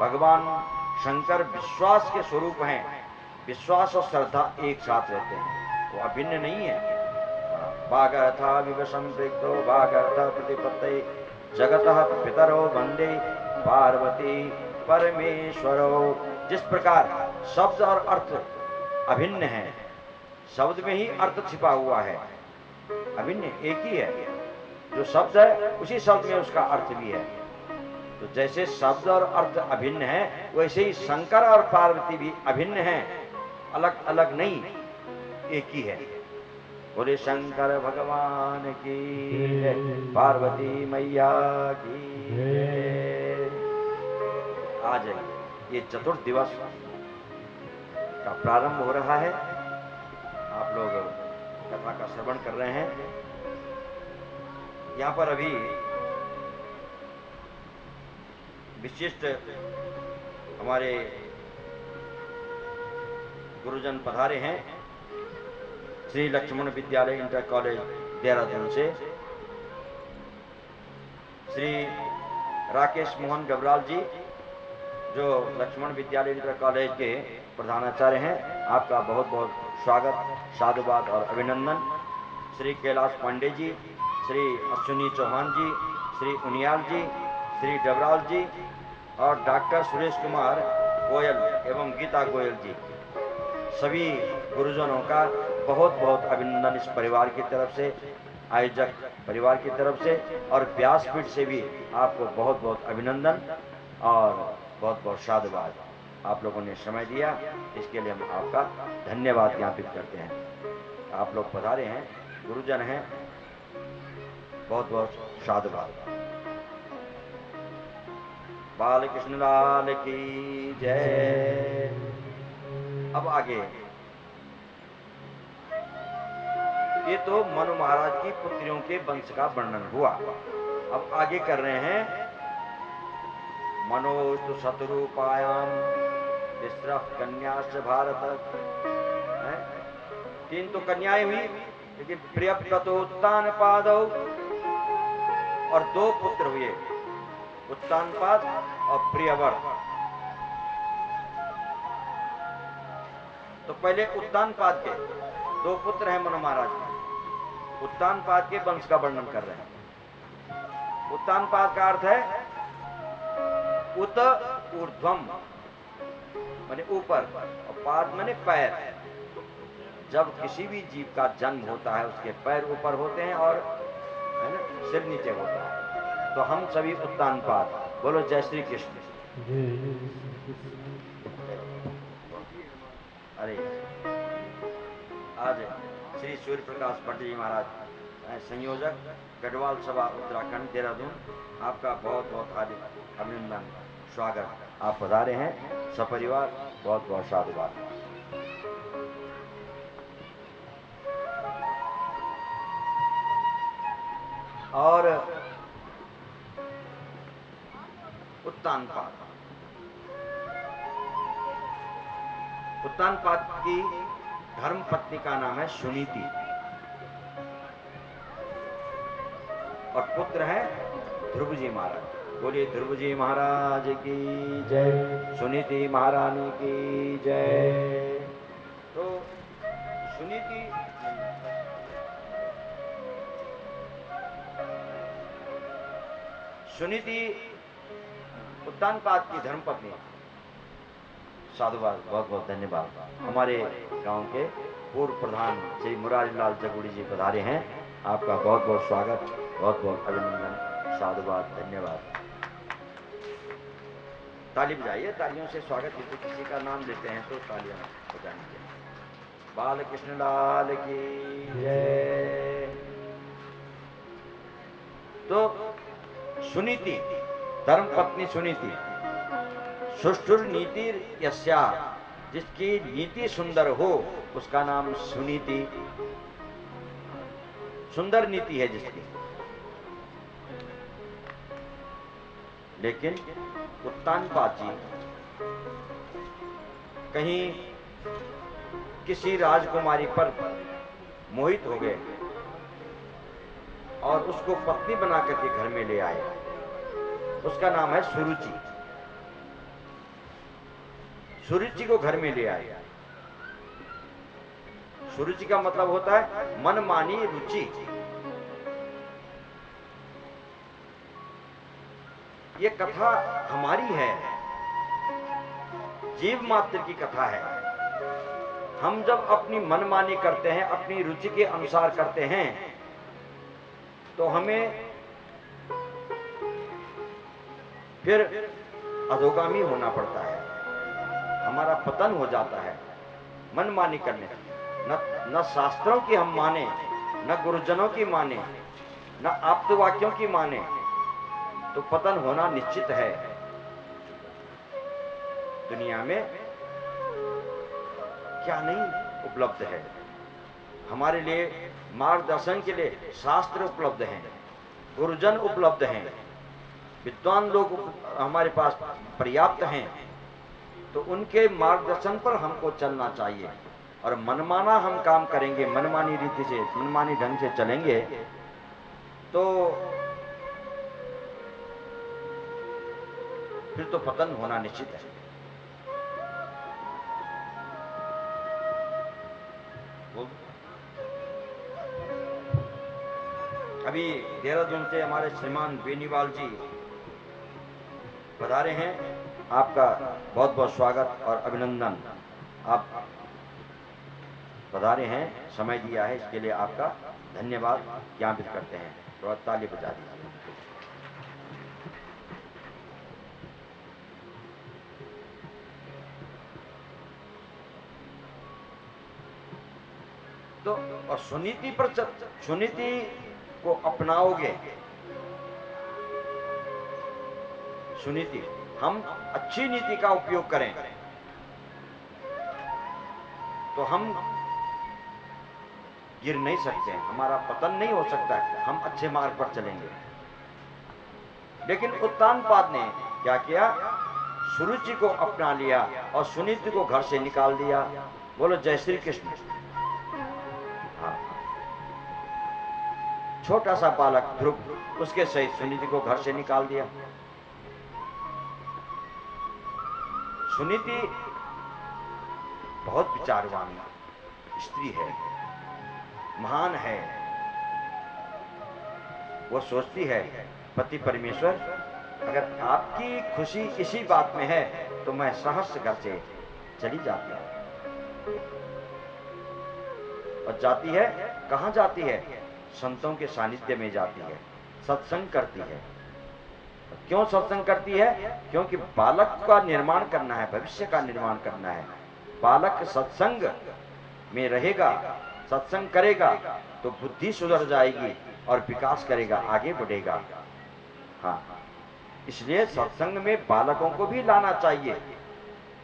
भगवान शंकर विश्वास के स्वरूप हैं। विश्वास और श्रद्धा एक साथ रहते हैं, वो अभिन्न नहीं है। भागर्था विव संपृक्तो भागर्थ प्रतिपत्तये जगतः पितरो वंदे पार्वती परमेश्वरो। जिस प्रकार शब्द और अर्थ अभिन्न है, शब्द में ही अर्थ छिपा हुआ है, अभिन्न एक ही है। जो शब्द है उसी शब्द में उसका अर्थ भी है। तो जैसे शब्द और अर्थ अभिन्न है, वैसे ही शंकर और पार्वती भी अभिन्न हैं, अलग अलग नहीं, एक ही है। बोले शंकर भगवान की जय, पार्वती मैया की जय। आ जाइए, ये चतुर्थ दिवस का प्रारंभ हो रहा है। आप लोग कथा का श्रवण कर रहे हैं। यहाँ पर अभी विशिष्ट हमारे गुरुजन पधारे हैं श्री लक्ष्मण विद्यालय इंटर कॉलेज देहरादून से। श्री राकेश मोहन गबराल जी, जो लक्ष्मण विद्यालय इंटर कॉलेज के प्रधानाचार्य हैं, आपका बहुत बहुत स्वागत, साधुवाद और अभिनंदन। श्री कैलाश पांडे जी, श्री अश्विनी चौहान जी, श्री उनियाल जी, श्री डबराल जी और डॉक्टर सुरेश कुमार गोयल एवं गीता गोयल जी, सभी गुरुजनों का बहुत बहुत अभिनंदन। इस परिवार की तरफ से, आयोजक परिवार की तरफ से और व्यासपीठ से भी आपको बहुत बहुत अभिनंदन और बहुत बहुत साधुवाद। आप लोगों ने समय दिया, इसके लिए हम आपका धन्यवाद ज्ञापित करते हैं। आप लोग पधारे हैं, गुरुजन हैं, बहुत बहुत साधुवाद। बाल कृष्ण लाल की जय। अब आगे, ये तो मनु महाराज की पुत्रियों के वंश का वर्णन हुआ। अब आगे कर रहे हैं मनोस्तु शतरूपायाम तिस्रः कन्याश्च भारत। तीन तो कन्याएं हुई, लेकिन प्रियव्रतोत्तान पादौ और दो पुत्र हुए, उत्तानपाद और प्रियव्रत। तो पहले उत्तानपाद के दो पुत्र हैं मनु महाराज के, उत्तानपाद के वंश का वर्णन कर रहे हैं। उत्तानपाद का अर्थ है उत ऊर्ध्वम, माने ऊपर, और पाद माने पैर। जब किसी भी जीव का जन्म होता है, उसके पैर ऊपर होते हैं और है ना, सिर नीचे होता है। तो हम सभी उत्तानपाद। बोलो जय श्री कृष्ण। अरे आज श्री सूर्य प्रकाश भट्ट जी महाराज, संयोजक गढ़वाल सभा उत्तराखंड देहरादून, आपका बहुत बहुत हार्दिक अभिनंदन, स्वागत। आप पधारे हैं सपरिवार, बहुत बहुत साधुवाद। और उत्तानपाद, उत्तानपाद की धर्म पत्नी का नाम है सुनीति और पुत्र है ध्रुव जी महाराज। बोलिए ध्रुव जी महाराज की जय, सुनीति महारानी की जय। तो सुनीति उत्तानपाद की धर्मपत्नी। साधुवाद, बहुत बहुत धन्यवाद। हमारे गांव के पूर्व प्रधान श्री मुरारी लाल जगुड़ी जी पधारे हैं, आपका बहुत बहुत स्वागत, बहुत बहुत अभिनंदन, साधुवाद, धन्यवाद। ताली बजाइए, तालियों से स्वागत। यदि किसी का नाम लेते हैं तो तालियां बजानी चाहिए। बाल कृष्ण लाल की जय। तो सुनीति, धर्म पत्नी सुनीति, सुष्ठुर नीति यस्या, जिसकी नीति सुंदर हो उसका नाम सुनीति। सुंदर नीति है जिसकी। लेकिन उत्तानपाद जी कहीं किसी राजकुमारी पर मोहित हो गए और उसको पत्नी बना करके घर में ले आए। उसका नाम है सुरुचि। सुरुचि को घर में ले आए। सुरुचि का मतलब होता है मनमानी रुचि। ये कथा हमारी है, जीव मात्र की कथा है। हम जब अपनी मनमानी करते हैं, अपनी रुचि के अनुसार करते हैं, तो हमें फिर अधोगामी होना पड़ता है, हमारा पतन हो जाता है मनमानी करने से। न शास्त्रों की हम माने, न गुरुजनों की माने, न आप्त वाक्यों की माने, तो पतन होना निश्चित है। दुनिया में क्या नहीं उपलब्ध है। हमारे लिए मार्गदर्शन के लिए शास्त्र उपलब्ध हैं, गुरुजन उपलब्ध हैं, विद्वान लोग हमारे पास पर्याप्त हैं। तो उनके मार्गदर्शन पर हमको चलना चाहिए। और मनमाना हम काम करेंगे, मनमानी रीति से, मनमानी ढंग से चलेंगे, तो फिर तो पतन होना निश्चित है। अभी देहरादून से हमारे श्रीमान बेनीवाल जी पधारे हैं। आपका बहुत बहुत स्वागत और अभिनंदन। आप पधारे हैं, समय दिया है, इसके लिए आपका धन्यवाद ज्ञापित करते हैं। थोड़ा ताली बजा दीजिए। तो और सुनीति पर सुनीति को अपनाओगे, सुनीति, हम अच्छी नीति का उपयोग करें तो हम गिर नहीं सकते हैं, हमारा पतन नहीं हो सकता है, हम अच्छे मार्ग पर चलेंगे। लेकिन उत्तानपाद ने क्या किया? सुरुचि को अपना लिया और सुनीति को घर से निकाल दिया। बोलो जय श्री कृष्ण। हाँ, छोटा सा बालक ध्रुव, उसके सहित सुनीति को घर से निकाल दिया। सुनीति बहुत विचारवान स्त्री है, महान है। वो सोचती है पति परमेश्वर, अगर आपकी खुशी इसी बात में है तो मैं सहर्ष घर से चली जाती हूं। और जाती है, कहां जाती है? संतों के सानिध्य में जाती है, सत्संग करती है। क्यों सत्संग करती है? क्योंकि बालक का निर्माण करना है, भविष्य का निर्माण करना है। बालक सत्संग में रहेगा, सत्संग करेगा तो बुद्धि सुधर जाएगी और विकास करेगा, आगे बढ़ेगा। हाँ, इसलिए सत्संग में बालकों को भी लाना चाहिए।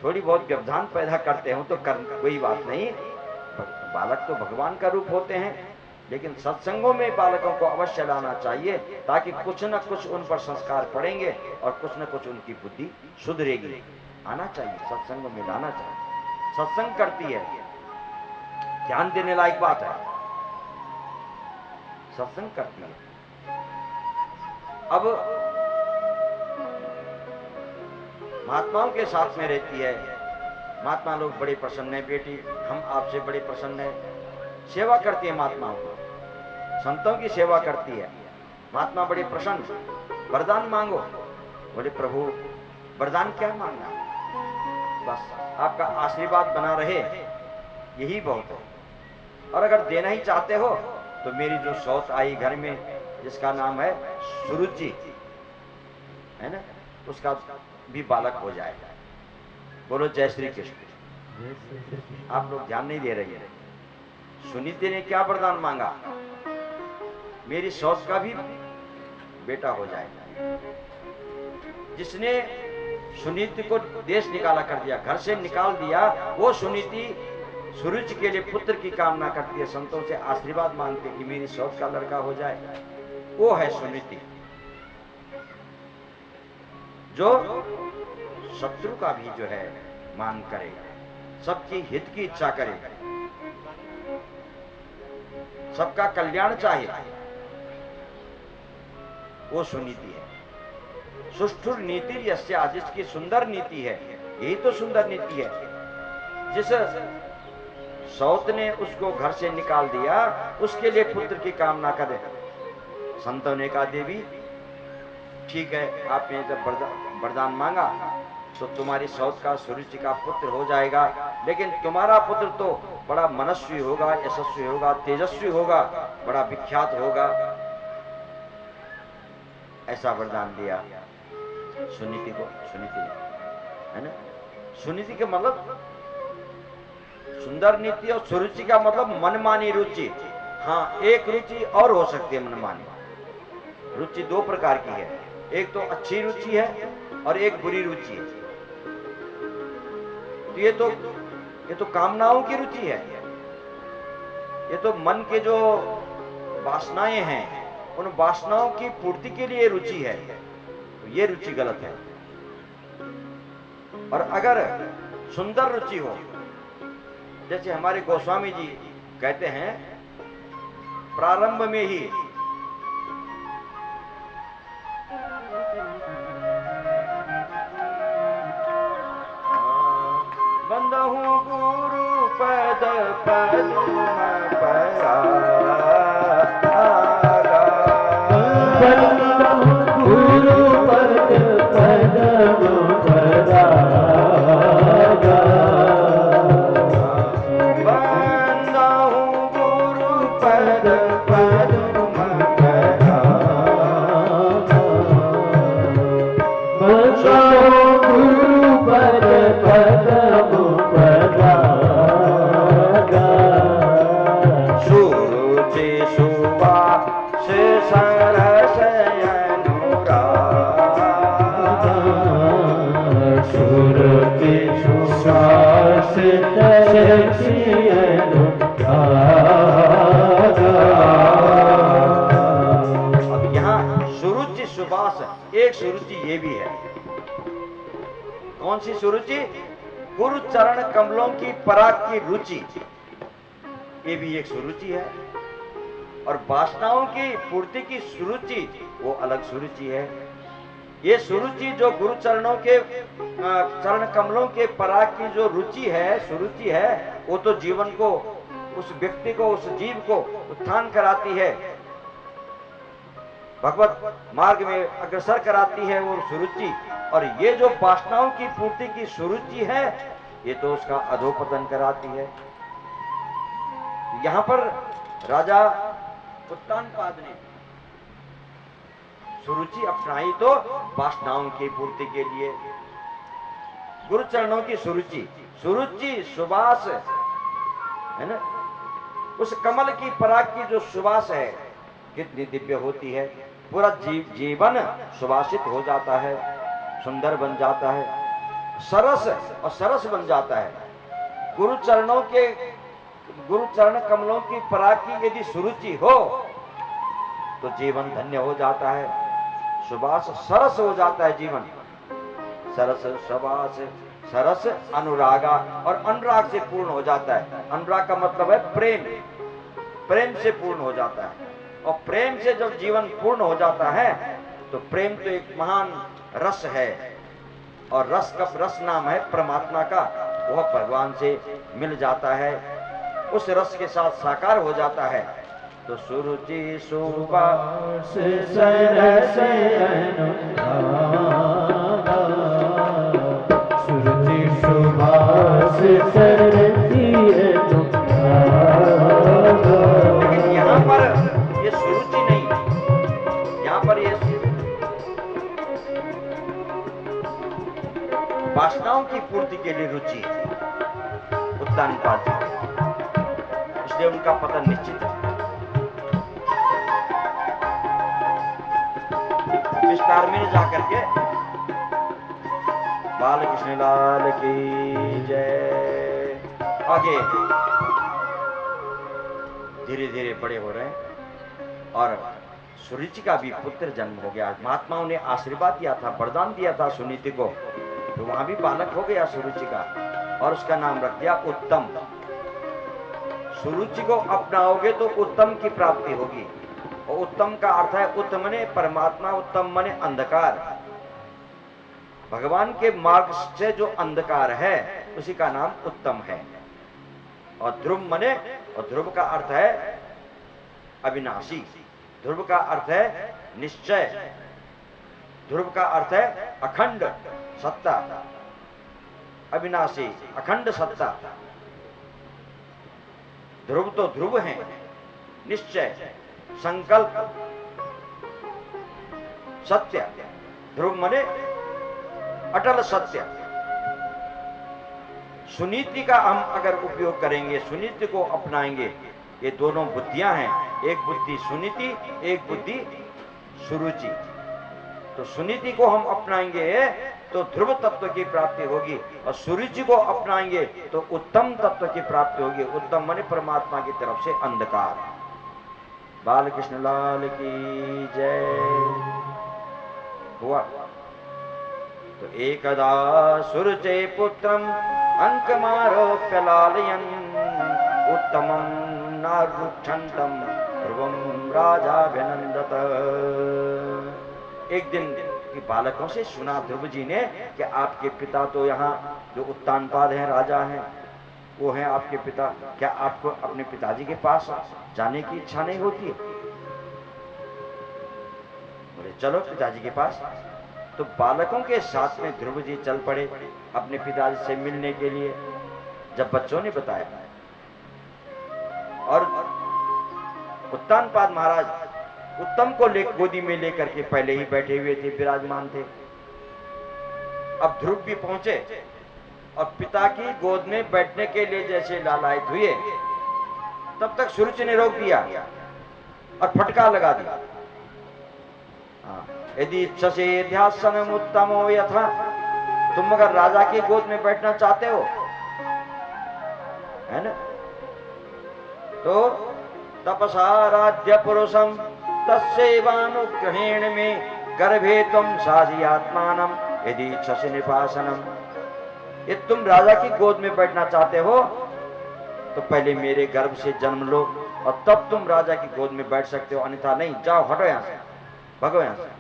थोड़ी बहुत व्यवधान पैदा करते हो तो कोई बात नहीं, बालक तो भगवान का रूप होते हैं, लेकिन सत्संगों में बालकों को अवश्य लाना चाहिए, ताकि कुछ न कुछ उन पर संस्कार पड़ेंगे और कुछ न कुछ उनकी बुद्धि सुधरेगी। आना चाहिए, सत्संगों में लाना चाहिए। सत्संग करती है, ध्यान देने लायक बात है, सत्संग करती है। अब महात्माओं के साथ में रहती है, महात्मा लोग बड़े प्रसन्न है, बेटी हम आपसे बड़े प्रसन्न है। सेवा करती है महात्माओं को, संतों की सेवा करती है। महात्मा बड़े प्रसन्न, वरदान मांगो। बोले प्रभु वरदान क्या मांगना, बस आपका आशीर्वाद बना रहे, यही बहुत है। और अगर देना ही चाहते हो तो मेरी जो सौत आई घर में, जिसका नाम है सुरुचि, है ना, उसका भी बालक हो जाएगा। बोलो जय श्री कृष्ण। आप लोग ध्यान नहीं दे रही है। सुनीति ने क्या वरदान मांगा? मेरी सौत का भी बेटा हो जाएगा। जिसने सुनीति को देश निकाला कर दिया, घर से निकाल दिया, वो सुनीति सुरुचि के लिए पुत्र की कामना करती है, संतों से आशीर्वाद मांगती है कि मेरी सौत का लड़का हो जाए। वो है सुनीति, जो शत्रु का भी जो है मान करेगा, सबकी हित की इच्छा करेगा, सबका कल्याण चाहे, वो सुनीति है। सुष्ठुर नीति यस्या, जिसकी सुंदर नीति है, यही तो सुंदर नीति है। जिस सौत ने उसको घर से निकाल दिया, उसके लिए पुत्र की कामना करे। संतों ने कहा, देवी ठीक है, आपने जब वरदान मांगा तो तुम्हारी सौत का सुरुचि का पुत्र हो जाएगा, लेकिन तुम्हारा पुत्र तो बड़ा मनस्वी होगा, यशस्वी होगा, तेजस्वी होगा, बड़ा विख्यात होगा। ऐसा वरदान दिया सुनीति को। सुनीति है ना, सुनीति के मतलब सुंदर नीति और सुरुचि का मतलब मनमानी रुचि। हाँ, एक रुचि और हो सकती है मनमानी। रुचि दो प्रकार की है, एक तो अच्छी रुचि है और एक बुरी रुचि है। तो ये तो कामनाओं की रुचि है, ये तो मन के जो वासनाएं हैं उन वासनाओं की पूर्ति के लिए रुचि है, तो ये रुचि गलत है। और अगर सुंदर रुचि हो, जैसे हमारे गोस्वामी जी कहते हैं, प्रारंभ में ही बंदहूं गुरु पद पद्म परागा, बंदहूं गुरु पद पद्म परागा, बंदहूं गुरु पद पद्म परागा, बंदहूं गुरु पद पद्म परागा, सुरुचि सुवास सरस अनुरागा, सुरुचि सुवास सरस अनुरागा। अब यहाँ सुरुचि सुवास, एक सुरुचि ये भी है। कौन सी सुरुचि? गुरु चरण कमलों की पराग की रुचि, ये भी एक सुरुचि है। और वासनाओं की पूर्ति की सुरुचि, वो अलग सुरुचि है। ये सुरुचि जो गुरु चरणों के चरण कमलों के पराग की जो रुचि है, सुरुचि है, वो तो जीवन को, उस व्यक्ति को, उस जीव को उत्थान कराती है, भगवत मार्ग में अग्रसर कराती है वो सुरुचि। और ये जो वासनाओं की पूर्ति की सुरुचि है, ये तो उसका अधोपतन कराती है। यहां पर राजा उत्तानपाद ने सुरुचि अपनाई तो वासनाओं की पूर्ति के लिए। गुरु चरणों की सुरुचि, सुरुचि सुवास है ना, उस कमल की पराग की जो सुवास है कितनी दिव्य होती है। पूरा जीवन सुवासित हो जाता है, सुंदर बन जाता है, सरस और सरस बन जाता है। गुरु चरण कमलों की पराग की यदि सुरुचि हो तो जीवन धन्य हो जाता है, सुवास सरस हो जाता है जीवन। सरस सुवास सरस अनुरागा, और अनुराग से पूर्ण हो जाता है। अनुराग का मतलब है प्रेम, प्रेम से पूर्ण हो जाता है। और प्रेम से जब जीवन पूर्ण हो जाता है तो प्रेम तो एक महान रस है, और रस का रस नाम है परमात्मा का, वह भगवान से मिल जाता है, उस रस के साथ साकार हो जाता है। तो सुरुचि सुवास सरस सुरुचि सुवास सरस लेकिन यहाँ पर ये सुरुचि नहीं, यहाँ पर ये वासनाओं की पूर्ति के लिए रुचि है उत्तानपाद जी, इसलिए उनका पतन निश्चित है। विस्तार में जाकर के बाल कृष्ण लाल की जय। आगे धीरे धीरे बड़े हो रहे हैं और सुरुचि का भी पुत्र जन्म हो गया। महात्माओं ने आशीर्वाद दिया था, वरदान दिया था सुनीति को, तो वहां भी बालक हो गया सुरुचि का, और उसका नाम रख दिया उत्तम। सुरुचि को अपनाओगे तो उत्तम की प्राप्ति होगी, और उत्तम का अर्थ है उत्तम ने परमात्मा, उत्तम मने अंधकार। भगवान के मार्ग से जो अंधकार है उसी का नाम उत्तम है। और ध्रुव मने, और ध्रुव का अर्थ है अविनाशी, ध्रुव का अर्थ है निश्चय, ध्रुव का अर्थ है अखंड सत्ता, अविनाशी अखंड सत्ता। ध्रुव तो ध्रुव है, निश्चय, संकल्प, सत्य। ध्रुव मने अटल सत्य। सुनीति का हम अगर उपयोग करेंगे, सुनीति को अपनाएंगे, ये दोनों बुद्धियां हैं, एक बुद्धि सुनीति, एक बुद्धि सुरुचि। तो सुनीति को हम अपनाएंगे तो ध्रुव तत्व की प्राप्ति होगी, और सुरुचि को अपनाएंगे तो उत्तम तत्व की प्राप्ति होगी। उत्तम माने परमात्मा की तरफ से अंधकार। बालकृष्ण लाल की जय। हुआ तो एकदा सुरुचे पुत्रम अंकमारोप्य लालयन् उत्तमं नारुक्षन्तम ध्रुवं राजाभिनंदत। एक दिन की बालकों से सुना ध्रुव जी ने कि आपके पिता तो यहाँ जो उत्तानपाद हैं, राजा हैं, वो हैं आपके पिता, क्या आपको अपने पिताजी के पास जाने की इच्छा नहीं होती? बोले चलो पिताजी के पास। तो बालकों के साथ में ध्रुव जी चल पड़े अपने पिताजी से मिलने के लिए, जब बच्चों ने बताया। और उत्तानपाद महाराज उत्तम को गोदी में लेकर के पहले ही बैठे हुए थे, विराजमान थे। अब ध्रुव भी पहुंचे और पिता की गोद में बैठने के लिए जैसे लालायित हुए, तब तक सुरुचि ने रोक दिया और फटकार लगा दिया। यदि इच्छसे ध्यासनम उत्तमो यथा, तुम अगर राजा की गोद में बैठना चाहते हो, है ना, तो तपसाराध्य पुरुषम तस्सेवानुग्रहेण में गर्भे तुम साधियात्मानम यदि इच्छसे निपासनम। ये तुम राजा की गोद में बैठना चाहते हो तो पहले मेरे गर्भ से जन्म लो और तब तुम राजा की गोद में बैठ सकते हो, अन्यथा नहीं। जाओ, हटो यहां से, भगो यहां से।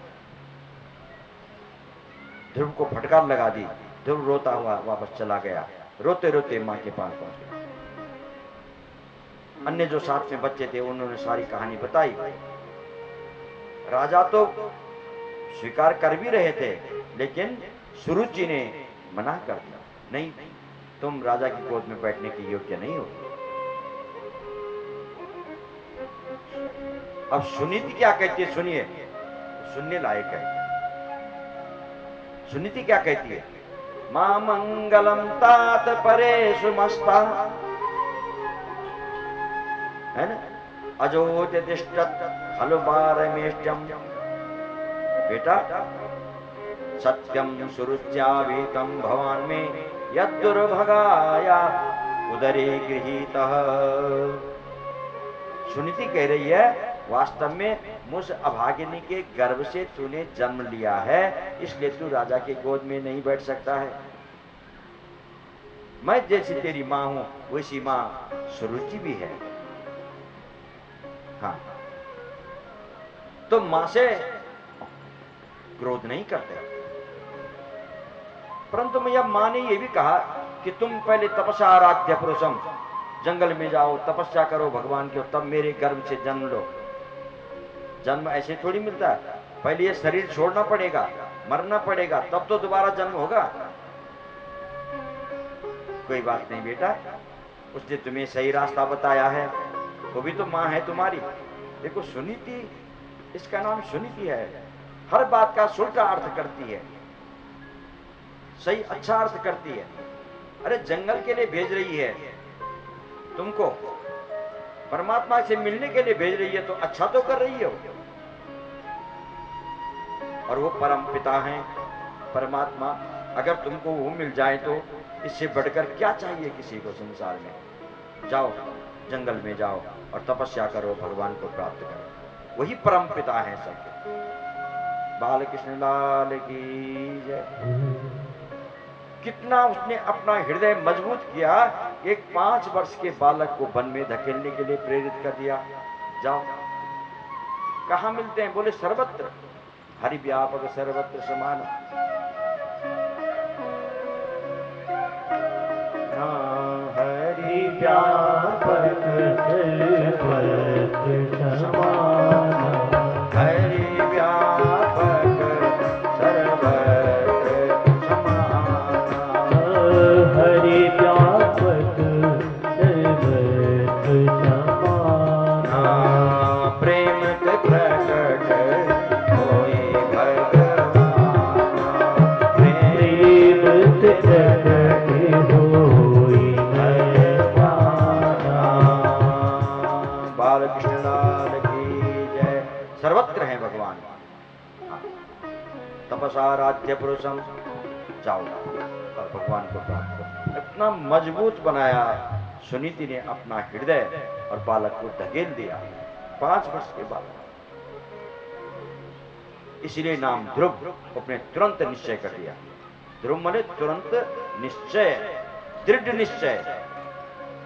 ध्रुव को फटकार लगा दी। ध्रुव रोता हुआ वापस चला गया, रोते रोते मां के पास पहुंच गया। अन्य जो साथ में बच्चे थे उन्होंने सारी कहानी बताई। राजा तो स्वीकार कर भी रहे थे, लेकिन सुरुचि ने मना कर दिया, नहीं तुम राजा की गोद में बैठने के योग्य नहीं हो। अब सुनीति क्या कहती है, सुनिए, सुनने लायक है। सुनीति क्या कहती है? मां मंगलम तात परेषु मस्ता, है ना, अजोत तिष्ठत खलु पारमेष्टम। बेटा सत्यम सुरुच्याभीतम भवान में यद्दुर्भगाया उदरे गृहीतः। सुनीति कह रही है, वास्तव में मुझ अभागिनी के गर्भ से तूने जन्म लिया है, इसलिए तू राजा के गोद में नहीं बैठ सकता है। मैं जैसी तेरी मां हूं वैसी मां सुरुचि भी है। हाँ, तो मां से क्रोध नहीं करते, परंतु मैया मां ने यह भी कहा कि तुम पहले तपस्या आराध्य पुरुषम, जंगल में जाओ, तपस्या करो भगवान की, तब मेरे गर्भ से जन्म लो। जन्म ऐसे थोड़ी मिलता है, पहले ये शरीर छोड़ना पड़ेगा, मरना पड़ेगा, तब तो दोबारा जन्म होगा। कोई बात नहीं बेटा, उसने तुम्हें सही रास्ता बताया है, वो भी तो मां है तुम्हारी। देखो सुनीति, इसका नाम सुनीति है, हर बात का उल्टा अर्थ करती है, सही अच्छा अर्थ करती है। अरे जंगल के लिए भेज रही है तुमको, परमात्मा से मिलने के लिए भेज रही है, तो अच्छा तो कर रही हो। और वो परम पिता हैं, परमात्मा, अगर तुमको वो मिल जाए तो इससे बढ़कर क्या चाहिए किसी को संसार में। जाओ जंगल में जाओ और तपस्या करो, भगवान को प्राप्त करो, वही परम पिता है सबके। बालकृष्ण लाल की जय। कितना उसने अपना हृदय मजबूत किया, एक 5 वर्ष के बालक को वन में धकेलने के लिए प्रेरित कर दिया। जाओ, कहां मिलते हैं? बोले सर्वत्र, हरि व्यापक सर्वत्र समान। व्यापक सर्वत्र समाना। हरि व्यापक सर्वत्र समाना। हरि व्यापक सर्वत्र समाना। प्रेम ते प्रकट होए भगवाना। प्रेम ते प्रकट होई भगवाना। बालकृष्ण लाल की जय। सर्वत्र है भगवान। तपसा राज्य पुरुषम, जाओ और भगवान को प्राप्त करो। इतना मजबूत बनाया सुनीति ने अपना हृदय और बालक को धकेल दिया 5 वर्ष के बाद। इसलिए नाम ध्रुव अपने तुरंत निश्चय कर लिया। ध्रुव माने तुरंत निश्चय, दृढ़ निश्चय।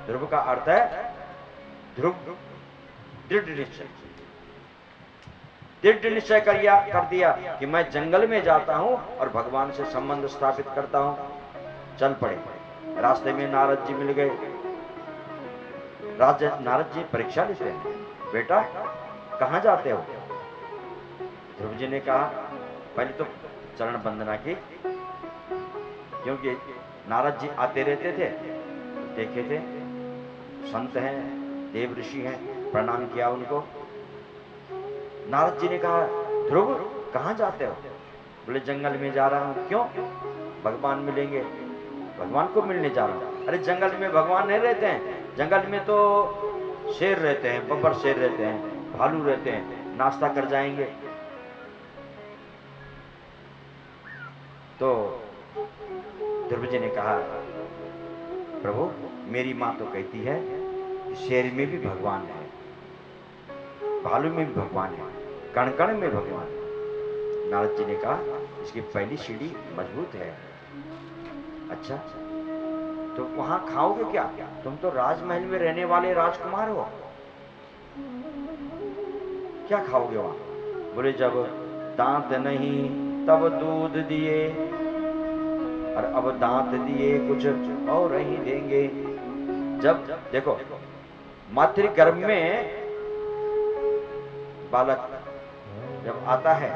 ध्रुव का अर्थ है ध्रुव, दृढ़ निश्चय। दृढ़ निश्चय कर दिया कि मैं जंगल में जाता हूं और भगवान से संबंध स्थापित करता हूं। चल पड़े। रास्ते में नारद जी मिल गए। नारद जी परीक्षा लेते हैं, बेटा कहां जाते हो? ध्रुव जी ने कहा, पहले तो चरण वंदना की, क्योंकि नारद जी आते रहते थे, देखे थे संत हैं, देव ऋषि हैं, प्रणाम किया उनको। नारद जी ने कहा, ध्रुव कहां जाते हो? बोले जंगल में जा रहा हूं। क्यों? भगवान मिलेंगे, भगवान को मिलने जा रहा हूं। अरे जंगल में भगवान नहीं रहते हैं, जंगल में तो शेर रहते हैं, बब्बर शेर रहते हैं, भालू रहते हैं, नाश्ता कर जाएंगे। तो ध्रुव जी ने कहा, प्रभु मेरी मां तो कहती है कि शेर में भी भगवान है, भालू में भी भगवान है, कण कण में भगवान है। नारद जी ने कहा, इसकी पहली सीढ़ी मजबूत है। अच्छा तो वहां खाओगे क्या? तुम तो राजमहल में रहने वाले राजकुमार हो, क्या खाओगे वहां? बोले जब दांत नहीं तब दूध दिए, और अब दांत दिए कुछ और नहीं देंगे। जब देखो मातृगर्भ में बालक जब आता है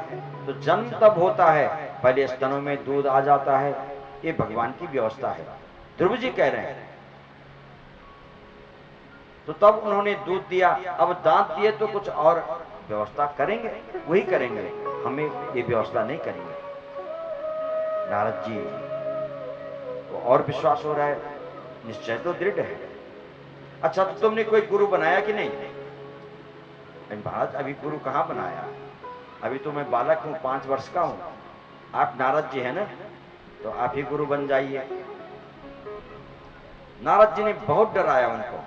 तो जन्म तब होता है, पहले स्तनों में दूध आ जाता है। ये भगवान की व्यवस्था है, ध्रुव जी कह रहे हैं। तो तब उन्होंने दूध दिया, अब दांत दिए तो कुछ और व्यवस्था करेंगे, वही करेंगे, हमें ये व्यवस्था नहीं करेंगे। नारद जी को और विश्वास हो रहा है, निश्चय तो दृढ़ है। अच्छा तो तुमने कोई गुरु बनाया कि नहीं? महाराज अभी गुरु कहां बनाया, अभी तो मैं बालक हूं, 5 वर्ष का हूं। आप नारद जी हैं ना, तो आप ही गुरु बन जाइए। नारद जी ने बहुत डराया उनको।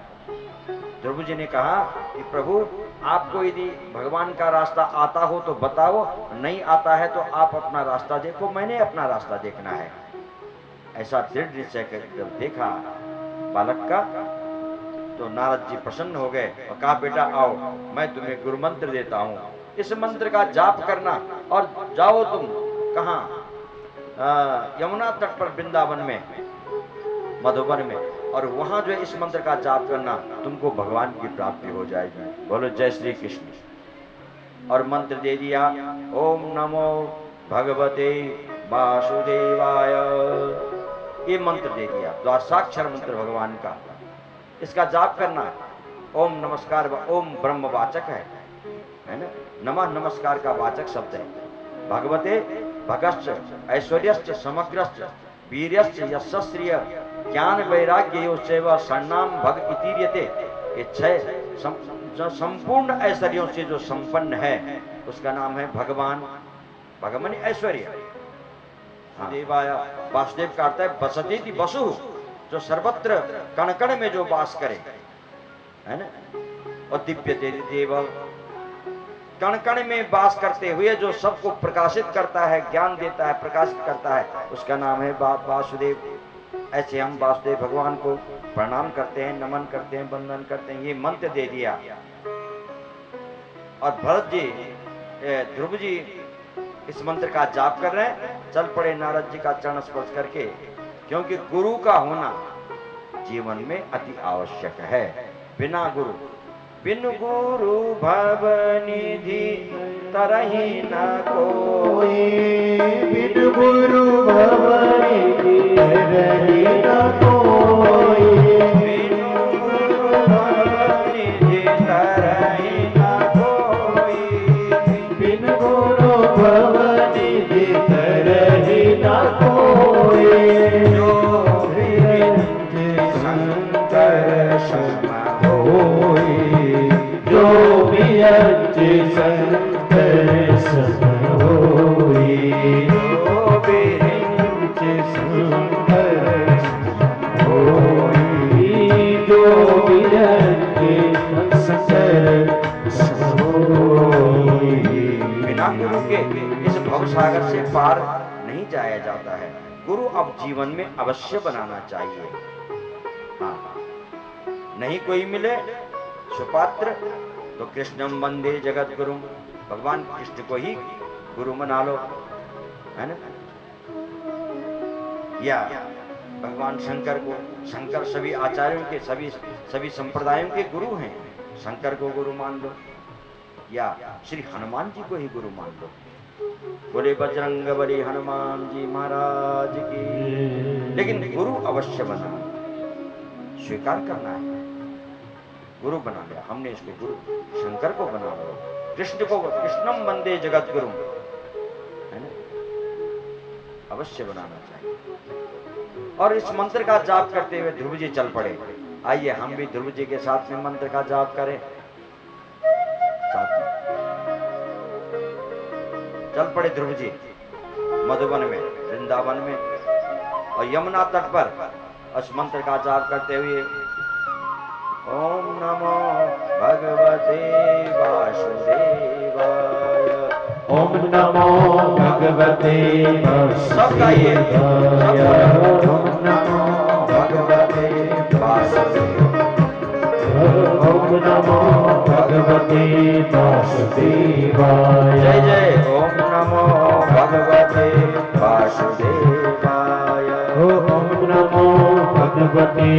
ध्रुव जी ने कहा कि प्रभु आपको यदि भगवान का रास्ता आता हो तो बताओ, नहीं आता है तो आप अपना रास्ता देखो, मैंने अपना रास्ता देखना है। ऐसा दृढ़ निश्चय कर देखा बालक का, तो नारद जी प्रसन्न हो गए और कहा, बेटा आओ मैं तुम्हें गुरु मंत्र देता हूं, इस मंत्र का जाप करना और जाओ तुम कहां, यमुना तट पर वृंदावन में, मधुबन में, और वहां जो है इस मंत्र का जाप करना, तुमको भगवान की प्राप्ति हो जाएगी। बोलो जय श्री कृष्ण। और मंत्र दे दिया, ओम नमो भगवते वासुदेवाय। ये मंत्र दे दिया, द्वादशाक्षर मंत्र भगवान का, इसका जाप करना है। ओम नमस्कार, ओम ब्रह्मवाचक है ना, नमः नमस्कार का वाचक शब्द है। भगवते भगश्च ऐश्वर्यश्च समग्रश्च वीर्यश्च यशस्त्रिय ज्ञान वैराग्य योचैव शरणाम भग इतीर्यते। ये 6 संपूर्ण ऐश्वर्यों से जो संपन्न है उसका नाम है भगवान। भगवान ऐश्वर्य। देवाय वासुदेव का अर्थ है बसती वसु, जो सर्वत्र कण कण में जो वास करे, है ना। और दिव्यते देव, कण कण में वास करते हुए जो सबको प्रकाशित करता है, ज्ञान देता है, प्रकाशित करता है, उसका नाम है वासुदेव। ऐसे हम वासुदेव भगवान को प्रणाम करते हैं, नमन करते हैं, वंदन करते हैं। ये मंत्र दे दिया। और भरत जी, ध्रुव जी इस मंत्र का जाप कर रहे हैं। चल पड़े नारद जी का चरण स्पर्श करके, क्योंकि गुरु का होना जीवन में अति आवश्यक है। बिन गुरु भव निधि तरहि न कोई। बिन गुरु भव निधि तरहि न कोई। बिन गुरु भव निधि तरहि न कोई। बिन गुरु भव निधि तरहि न कोई। जो शंकर सम होई। जो बिरंच शंकर सम होई। जो बिरंच शंकर सम होई। जो बिरंच शंकर सम होई। बिना गुरु के इस भवसागर से पार नहीं जाया जाता है। गुरु अब जीवन में अवश्य बनाना चाहिए। हाँ, नहीं कोई मिले सुपात्र तो कृष्णम वंदे जगत गुरु, भगवान कृष्ण को ही गुरु बना लो, है ना। या भगवान शंकर को, शंकर सभी आचार्यों के, सभी संप्रदायों के गुरु हैं, शंकर को गुरु मान लो। या श्री हनुमान जी को ही गुरु मान लो। बोले बजरंग बली हनुमान जी महाराज की। लेकिन गुरु अवश्य बना, स्वीकार करना है। गुरु बना लिया हमने, इसको गुरु शंकर को बना लो, कृष्ण को, कृष्णम वंदे जगत गुरु, है ना, अवश्य बनाना चाहिए। और इस मंत्र का जाप करते हुए ध्रुव जी चल पड़े। आइए हम भी ध्रुव जी के साथ में मंत्र का जाप करें। साथ में चल पड़े ध्रुव जी मधुबन में, वृंदावन में और यमुना तट पर उस मंत्र का जाप करते हुए ओम नमो भगवते वासुदेवाय। ओम नमो भगवते सब गाइए, वासुदेवाय। ओम नमो भगवते वासुदेवाय। ओम नमो भगवते वासुदेवाय। जय जय ओम नमो भगवते वासुदेवाय। ओम नमो भगवते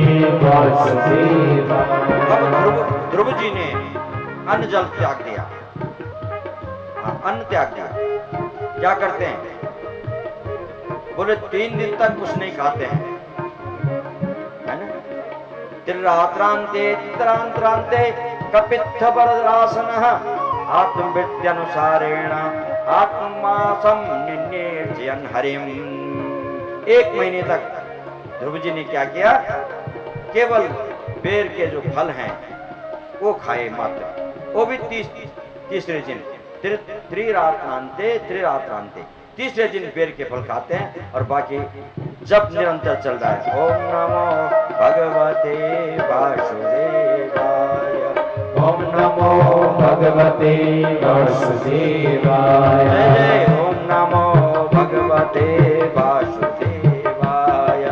वासुदेवाय। अब ध्रुव जी ने अन्न जल त्याग दिया। अन्न त्याग दिया। क्या करते हैं? बोले 3 दिन तक कुछ नहीं खाते हैं, है ना। त्रिरात्रांते चित्रांतरांते कपित्थ वरदासनः आत्मविद्यानुसारेण आत्मासम निन्नेर्जयन् हरिम। 1 महीने तक ध्रुव जी ने क्या किया? केवल बेर के जो फल हैं वो खाए मात्र, वो भी तीसरे दिन त्रिरात्रांते तीसरे दिन बेर के फल खाते हैं और बाकी जब निरंतर चल रहा है ओम नमो भगवते वासुदेवाय। ओम नमो भगवते वासुदेवाय। जय जय ओम नमो भगवते वासुदेवाय।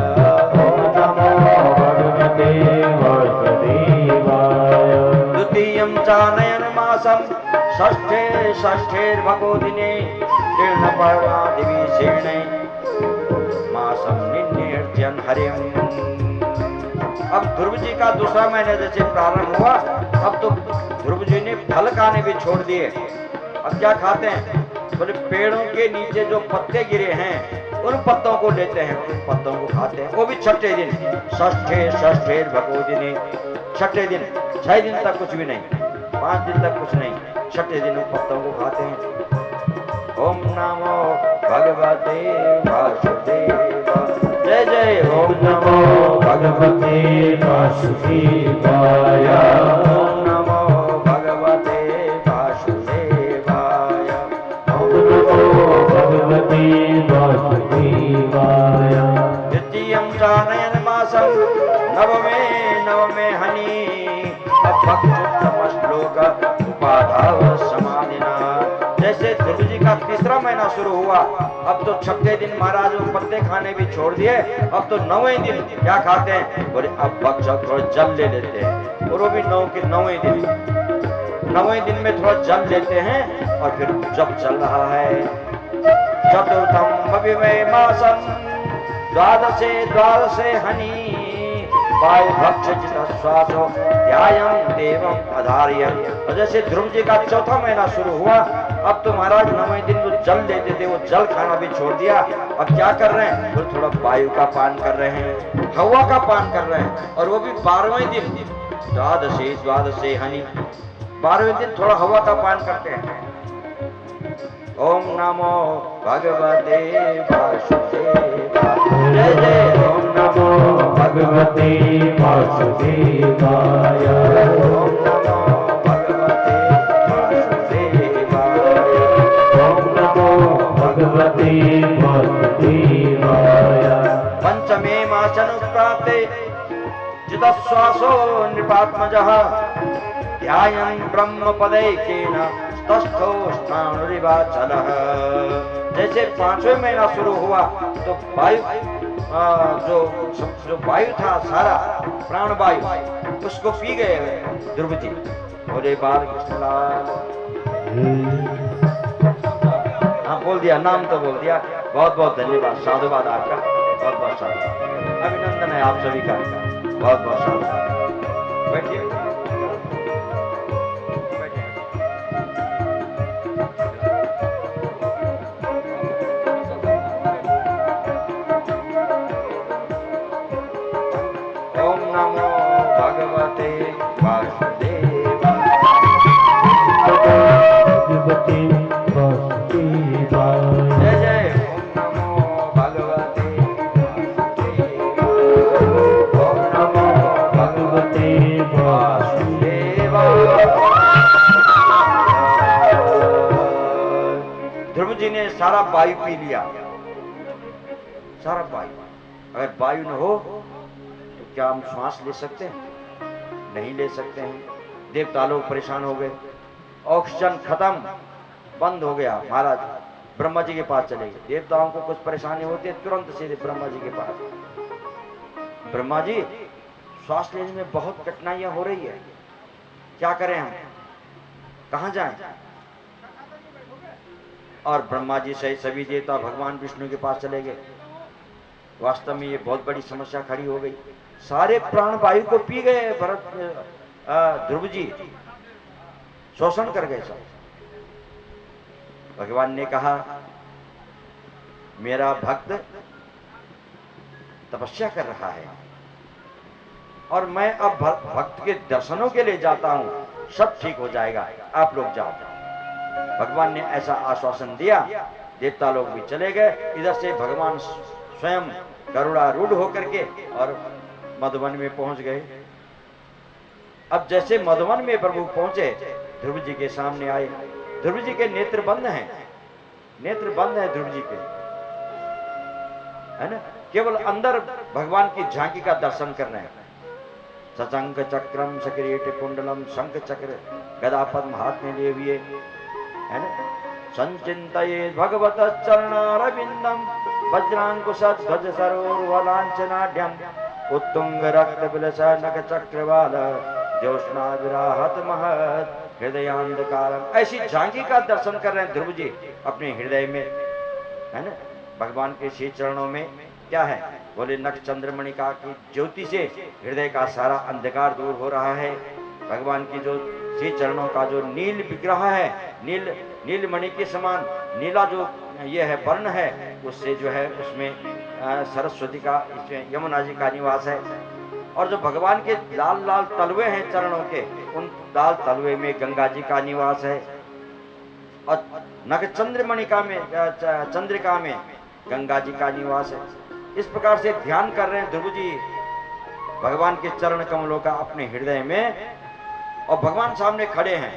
ओम नमो भगवते वासुदेवाय। द्वितीयं च नयनमासं षष्ठेर्भगो दिने तीर्णपर्णादिविशेषे मासं निन्नेर्जयन् हरिम्। अब ध्रुव जी का दूसरा महीना जैसे प्रारंभ हुआ, अब तो ध्रुव जी ने फल खाने भी छोड़ दिए। अब क्या खाते हैं? बोले पेड़ों के नीचे जो पत्ते गिरे हैं उन पत्तों को लेते हैं, उन पत्तों को खाते हैं, वो भी छठे दिन। षष्ठेर भगो दिने, छठे दिन, 6 दिन तक कुछ भी नहीं, 5 दिन तक कुछ नहीं, छठे दिन उन पत्तों को खाते हैं। ओम नमो भगवते वासुदेवाय। जय जय ओम नमो भगवते वासुदेवाय। ओम नमो भगवते वासुदेवाय। ओम नमो भगवते वासुदेवाय। द्वितीयं च नयनमासं नवमे हनि भक्तोत्तमश्लोक उपाधाव समाधिना। जैसे ध्रुव जी का तीसरा महीना शुरू हुआ, अब तो छठे दिन महाराज वो पत्ते खाने भी छोड़ दिए। अब तो 9वें दिन क्या खाते हैं? बोले अब भक्षक थोड़ा जल ले लेते हैं, और वो भी 9वें दिन। 9वें दिन में थोड़ा जल लेते हैं और फिर जब चल रहा है चतुर्थम अभिमय मासम द्वादशे हनि वायु भक्ष श्वासो ध्यायं देवम अधार्यम। और जैसे ध्रुव जी का चौथा महीना शुरू हुआ, अब तो महाराज 9वें दिन जो जल लेते थे वो जल खाना भी छोड़ दिया। अब क्या कर रहे हैं, तो थोड़ा वायु का पान कर रहे हैं, हवा का पान कर रहे हैं, और वो भी 12वें दिन, द्वादशे हनि, 12वें दिन थोड़ा हवा का पान करते हैं। ओम नमो भगवते वासुदेवाय, जय जय। ओम नमो भगवते वासुदेवाय। ओम नमो भगवते वासुदेवाय। ओम नमो भगवते वासुदेवाय। पंचमे मासनुप्राप्ते चितश्वासो नृपात्मजः ध्यायन् ब्रह्मपदैकेन तस्थो स्थाणुरिवाचलः। जैसे 5वें महीना शुरू हुआ तो वायु जो वायु था सारा प्राण वायु उसको पी गए ध्रुव जी। बोले बाल कृष्णलाल। हाँ बोल दिया, नाम तो बोल दिया। बहुत बहुत धन्यवाद, साधुवाद आपका, बहुत बहुत साधुवाद, अभिनंदन है आप सभी का, बहुत बहुत साधुवाद। बैठिए। ओम नमो भगवते वासुदेवाय। भगवते वासुदेवाय। जय जय। ओम नमो भगवते वासुदेवाय। ओम नमो भगवते वासुदेवाय। ध्रुव जी ने सारा वायु पी लिया, सारा वायु। अगर वायु न हो तो क्या हम श्वास ले सकते हैं? नहीं ले सकते हैं। देवता लोग परेशान हो गए, ऑक्सीजन खत्म, बंद हो गया। महाराज ब्रह्मा जी के पास चले गए। देवताओं को कुछ परेशानी होती है तुरंत सीधे ब्रह्मा जी के पास। ब्रह्मा जी, श्वास लेने में बहुत कठिनाइयां हो रही है, क्या करें हम, कहां जाएं? और ब्रह्मा जी सहित सभी देवता भगवान विष्णु के पास चले गए। वास्तव में ये बहुत बड़ी समस्या खड़ी हो गई। सारे प्राण वायु को पी गए ध्रुव जी, शोषण कर गए सब। भगवान ने कहा, मेरा भक्त तपस्या कर रहा है और मैं अब भक्त के दर्शनों के लिए जाता हूं, सब ठीक हो जाएगा, आप लोग जाओ। भगवान ने ऐसा आश्वासन दिया। देवता लोग भी चले गए। इधर से भगवान स्वयं गरुड़ारूढ़ होकर के और मधुवन में पहुंच गए। अब जैसे मधुवन में प्रभु पहुंचे, ध्रुव जी के सामने आए। ध्रुव जी के नेत्र बंद हैं, नेत्र बंद है ध्रुव जी के, है ना, केवल अंदर भगवान की झांकी का दर्शन कर रहे हैं। सशंख चक्रम सकिरीट कुंडलम, शंख चक्र गदा पद्म हाथ में लिए हुए, है ना। संचिंतये भगवत चरणारविंदम वज्रांकुश ध्वज सरोर्वलांछनाढ्यम उत्तुंग रक्त विलस नख चक्रवाल ज्योत्स्ना विराहत महत हृदयांधकारम। ऐसी झांकी का दर्शन कर रहे हैं ध्रुव जी अपने हृदय में, है ना। भगवान के श्री चरणों में क्या है, बोले नख चंद्रमणिका की ज्योति से हृदय का सारा अंधकार दूर हो रहा है। भगवान की जो श्री चरणों का जो नील विग्रह है, नील मणि के समान नीला जो ये है वर्ण है, उससे जो है उसमें सरस्वती का, इसमें यमुना जी का निवास है। और जो भगवान के लाल लाल तलवे हैं चरणों के, उन लाल तलवे में गंगा जी का निवास है। और नख चंद्रमणिका में, चंद्रिका में गंगा जी का निवास है। इस प्रकार से ध्यान कर रहे हैं ध्रुव जी भगवान के चरण कमलों का अपने हृदय में, और भगवान सामने खड़े हैं।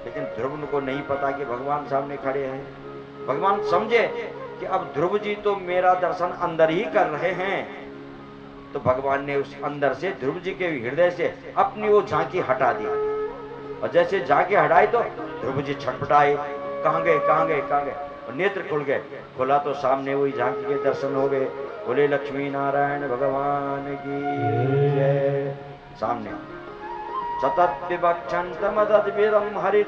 लेकिन ध्रुव को नहीं पता कि भगवान सामने खड़े हैं। भगवान समझे कि अब ध्रुव जी तो मेरा दर्शन अंदर ही कर रहे हैं, तो भगवान ने उस अंदर से ध्रुव जी के हृदय से अपनी वो झांकी हटा दी। और जैसे झांकी हटाई तो ध्रुव जी छटपटाए, कहां गए कहां गए कहां गए, और नेत्र खुल गए। खुला तो सामने वही झांकी के दर्शन हो गए। बोले लक्ष्मी नारायण भगवान की जय। सामने सतत विवक्षन्त मदद्भिरं हरित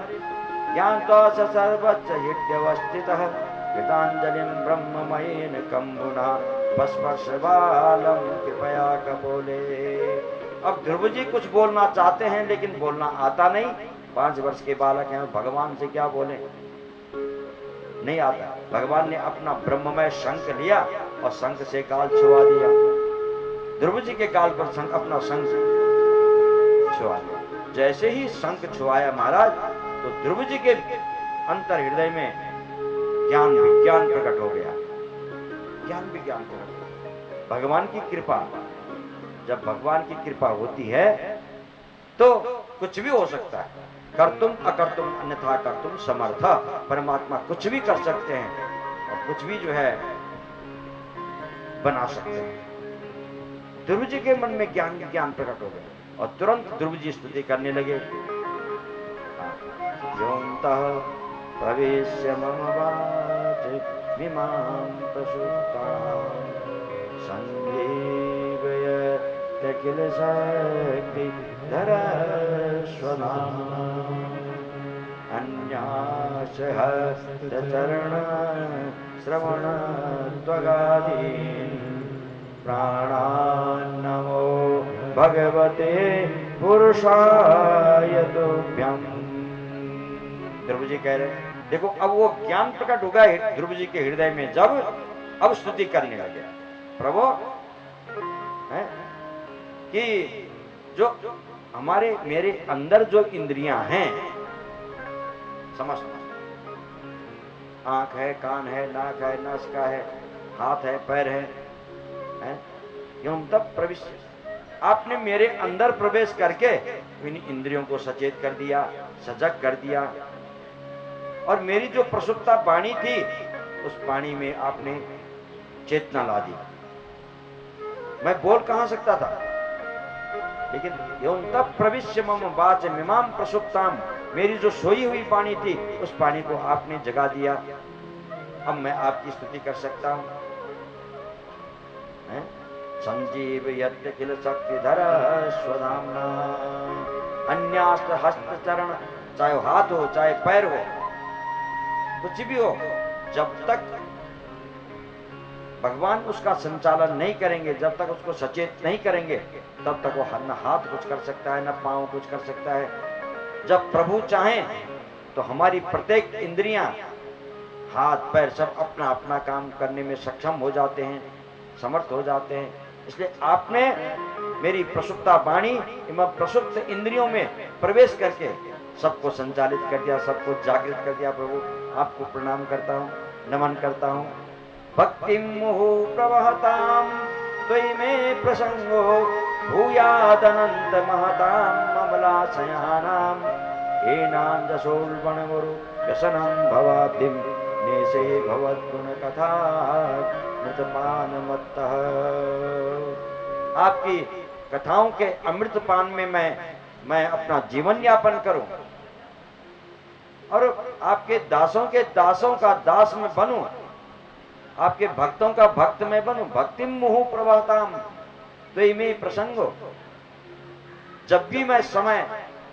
ज्ञात्वा स सर्वच्च हित्यवस्थितः कृताञ्जलिं ब्रह्ममयेन कम्बुना भस्मर्षबालं कृपया कपोले। अब ध्रुव जी कुछ बोलना चाहते हैं लेकिन बोलना आता नहीं। 5 वर्ष के बालक हैं, भगवान से क्या बोले, नहीं आता। भगवान ने अपना ब्रह्ममय शंख लिया और शंख से गाल छुआ दिया। ध्रुव जी के गाल पर शंख, अपना शंख छुआ दिया। जैसे ही शंख छुआया महाराज, तो ध्रुव जी के अंतर हृदय में ज्ञान विज्ञान प्रकट हो गया। ज्ञान विज्ञान प्रकट हो गया। भगवान की कृपा, जब भगवान की कृपा होती है तो कुछ भी हो सकता है। कर्तुम अकर्तुम अन्यथा कर्तुम समर्थ। परमात्मा कुछ भी कर सकते हैं और कुछ भी जो है बना सकते हैं। ध्रुव जी के मन में ज्ञान विज्ञान प्रकट हो गया और तुरंत ध्रुव जी स्तुति करने लगे। योऽन्तः प्रवेश्य मम वाचि मिमां प्रसुप्तां संजीवयत्य किल शक्ति धरस्वधाम्ना अन्यास हस्तचरण श्रवण त्वगादीन् प्राणान्नमो भगवते पुरुषाय तुभ्यम्। ध्रुव जी कह रहे, देखो अब वो ज्ञान प्रकट हो गया ध्रुव जी के हृदय में, जब अब स्तुति करने लगे प्रभु है कि जो हमारे मेरे अंदर जो इंद्रियां हैं, समझ, आंख है, कान है, नाक है, नासिका है, हाथ है, पैर है, तब प्रवेश, आपने मेरे अंदर प्रवेश करके इन इंद्रियों को सचेत कर दिया, सजग कर दिया। और मेरी जो प्रसुप्ता वाणी थी, उस वाणी में आपने चेतना ला दी। मैं बोल कहां सकता था, लेकिन एवं तब प्रविश्य मम वाच मिमाम प्रसुप्ताम, मेरी जो सोई हुई वाणी थी उस वाणी को आपने जगा दिया। अब मैं आपकी स्तुति कर सकता हूं। संजीव यत्य किल शक्तिधर स्वधाम्ना अन्यास्त हस्त चरण, चाहे हाथ हो चाहे पैर हो, कुछ भी हो, जब तक भगवान उसका संचालन नहीं करेंगे, जब तक उसको सचेत नहीं करेंगे, तब तक वो न हाथ कुछ कर सकता है, न पांव कुछ कर सकता है। जब प्रभु चाहें तो हमारी प्रत्येक इंद्रियां, हाथ पैर सब अपना अपना काम करने में सक्षम हो जाते हैं, समर्थ हो जाते हैं। इसलिए आपने मेरी प्रसुप्ता वाणी एवं प्रसुप्त इंद्रियों में प्रवेश करके सबको संचालित कर दिया, सबको जागृत कर दिया। प्रभु आपको प्रणाम करता हूँ, नमन करता हूँ। भक्ति मुहु प्रवहताम त्वयि में प्रसंगो भूयादनंत महताम अमलाशयानाम एनां जसोल्बणमुरु व्यसनं भवाब्धिं नेसे भवद्गुण कथा मृतपान मत्तः। आपकी कथाओं के अमृतपान में मैं अपना जीवन यापन करूं और आपके दासों के दासों का दास में बनूं, आपके भक्तों का भक्त में बनूं। भक्ति मुहु प्रभाताम त्वयि में प्रसंगो, जब भी मैं समय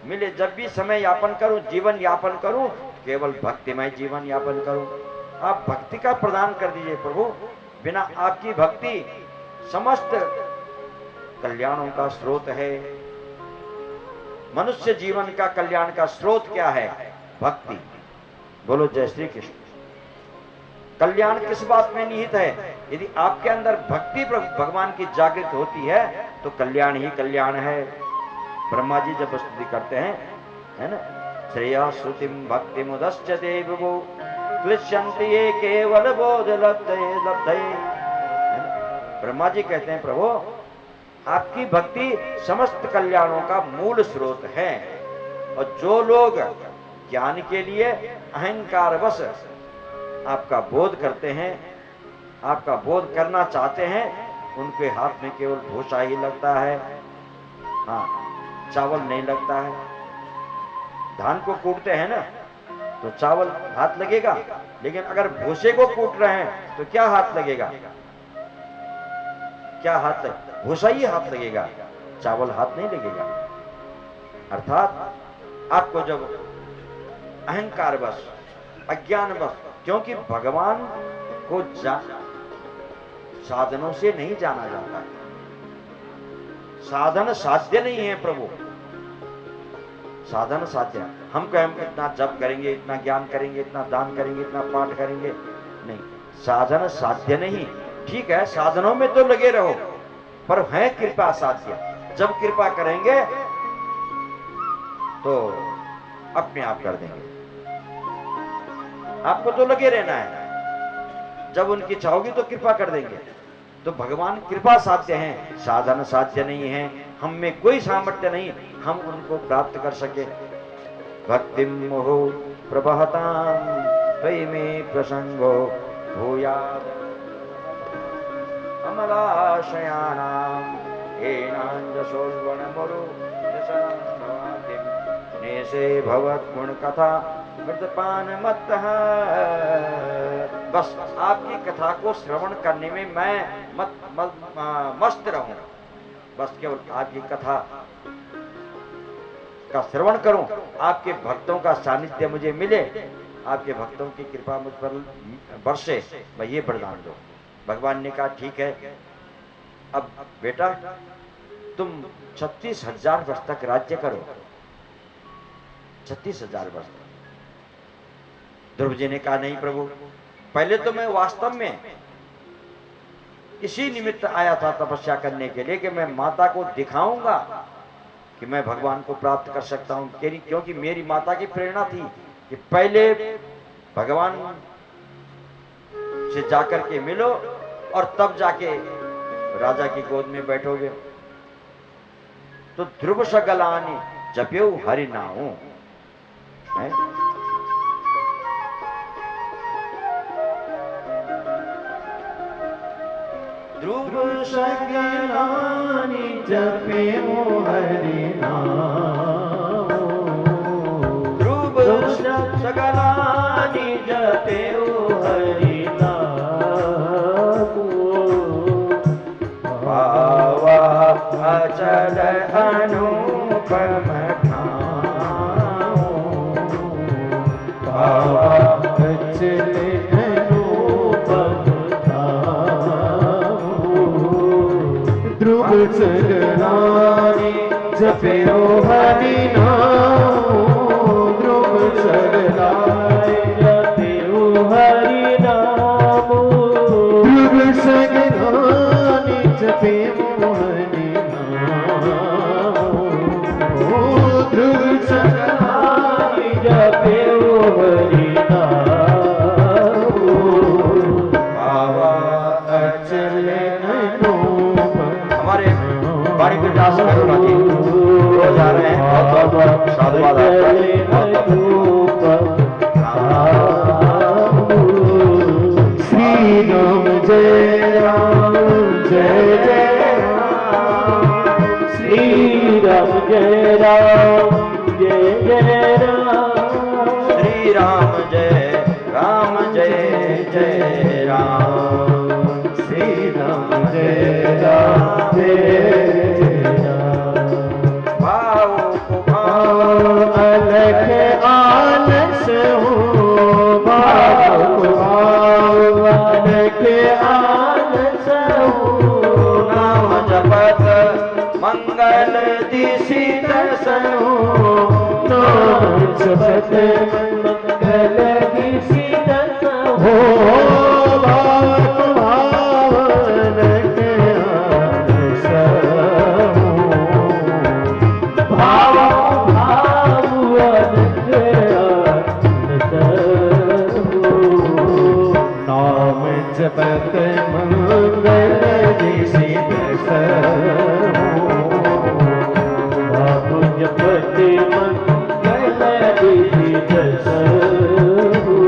मिले, जब भी समय यापन करूं, जीवन यापन करूं, केवल भक्तिमय जीवन यापन करूं। आप भक्ति का प्रदान कर दीजिए प्रभु। बिना आपकी भक्ति समस्त कल्याणों का स्रोत है। मनुष्य जीवन का कल्याण का स्रोत क्या है? भक्ति। बोलो जय श्री कृष्ण। कल्याण किस बात में निहित है? यदि आपके अंदर भक्ति भगवान की जागृत होती है तो कल्याण ही कल्याण है। ब्रह्मा जी जब स्तुति करते हैं, है ना, श्रेया श्रुतिम भक्ति मुदश्चते विभो क्लिश्यन्ति ये केवल बोध लब्धये। ब्रह्मा जी कहते हैं प्रभु आपकी भक्ति समस्त कल्याणों का मूल स्रोत है। और जो लोग ज्ञान के लिए अहंकारवश आपका बोध करते हैं, आपका बोध करना चाहते हैं, उनके हाथ में केवल भूसा ही लगता है, हाँ, चावल नहीं लगता है। धान को कूटते हैं ना तो चावल हाथ लगेगा, लेकिन अगर भूसे को कूट रहे हैं तो क्या हाथ लगेगा? क्या हाथ लगे? भूसा ही हाथ लगेगा, चावल हाथ नहीं लगेगा। अर्थात आपको जब अहंकारवश, अज्ञानवश, क्योंकि भगवान को साधनों से नहीं जाना जाता है, साधन साध्य नहीं है प्रभु। साधन साध्य हम कहें इतना जप करेंगे, इतना ज्ञान करेंगे, इतना दान करेंगे, इतना पाठ करेंगे, नहीं, साधन साध्य नहीं। ठीक है, साधनों में तो लगे रहो, पर है कृपा साध्य। जब कृपा करेंगे तो अपने आप कर देंगे। आपको तो लगे रहना है, जब उनकी इच्छा होगी तो कृपा कर देंगे। तो भगवान कृपा साध्य हैं, साधन साध्य नहीं है। हम में कोई सामर्थ्य नहीं हम उनको प्राप्त कर सके। भक्ति मोहो प्रबहतां त्वयि मे प्रसंगो भूयात् अमलाशयानां हेनाञ्जसोर्वणमरु नेशे भवद्गुण कथा मृतपान मत्तः। बस आपकी कथा को श्रवण करने में मैं मस्त रहूं। बस केवल आपकी कथा का श्रवण करूं, आपके भक्तों का सानिध्य मुझे मिले, आपके भक्तों की कृपा मुझ पर बरसे, मैं ये वरदान दो। भगवान ने कहा ठीक है, अब बेटा तुम 36,000 वर्ष तक राज्य करो। 36,000 वर्ष। ध्रुव जी ने कहा नहीं प्रभु, पहले तो मैं वास्तव में इसी निमित्त आया था तपस्या करने के लिए कि मैं माता को दिखाऊंगा कि मैं भगवान को प्राप्त कर सकता हूं। क्योंकि मेरी माता की प्रेरणा थी कि पहले भगवान से जाकर के मिलो और तब जाके राजा की गोद में बैठोगे। तो ध्रुव सगलानि जप्यो हरि नाऊ, ध्रुव सगलानि जप्यो हरि नाऊ, ध्रुव सगलानि जप्यो हरि नाऊ, पावा अचल अनुपम ठाऊ, पावा अचल अनुपम ठाऊ, ध्रुव सगलानि जप्यो हरि नाऊ, ध्रुव सगलानि जप्यो हरि नाऊ, ध्रुव सगलानि जप्यो हरि नाऊ, ध्रुव सगलानि जप्यो हरि नाऊ, पावा अचल अनुपम। हमारे वाणी विलास करुणा जी रोज आ रहे हैं, बहुत बहुत साधुवाद श्री राम जय राम जय जय राम, श्री राम जय राम जय जय राम, श्री राम जय जय राम, श्री राम जय राम जय जय राम। भाव को अलख आलस हो, भाव को अलख आलस हो, नाम जपत मंगल दिशित हो, नाम जपत मंगल दिशित हो, भाव भाव अलख आलस हो, भाव भाव अलख आलस हो, नाम जपत मंगल दिशित हो, भाव जपत मंगल दिशित हो,